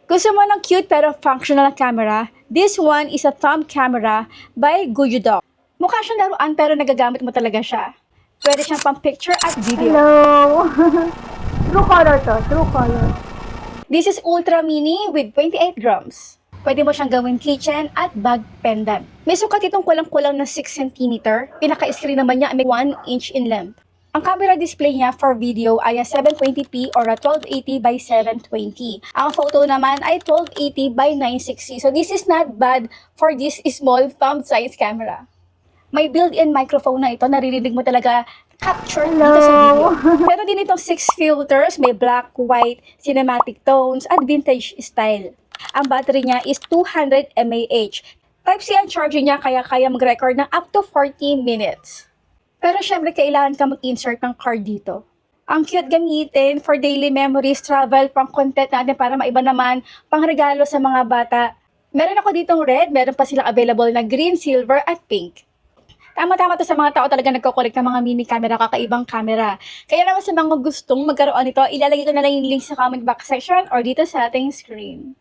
Gusto mo ng cute pero functional na camera? This one is a thumb camera by Guyudoc. Mukha siyang laruan pero nagagamit mo talaga siya. Pwede siyang pang picture at video. Hello! True color to, true color. This is Ultra Mini with 28 grams. Pwede mo siyang gawin kitchen at bag pendant. May sukat itong kulang-kulang na 6 cm. Pinaka-screen naman niya ay may 1 inch in length. Ang camera display niya for video ay a 720p or a 1280 by 720. Ang photo naman ay 1280 by 960. So this is not bad for this small thumb size camera. May built-in microphone na ito. Naririnig mo talaga capture dito sa video. Pero din itong 6 filters. May black, white, cinematic tones, at vintage style. Ang battery niya is 200 mAh. Type-C ang charging niya kaya kaya mag-record ng up to 40 minutes. Pero syempre kailangan ka mag-insert ng card dito. Ang cute gamitin for daily memories, travel, pang content natin para maiba naman, pang regalo sa mga bata. Meron ako ditong red, meron pa silang available na green, silver, at pink. Tama-tama to sa mga tao talaga nagko-collect ng mga mini camera, kakaibang camera. Kaya naman sa mga gustong magkaroon nito, ilalagay ko na lang yung link sa comment box section or dito sa ating screen.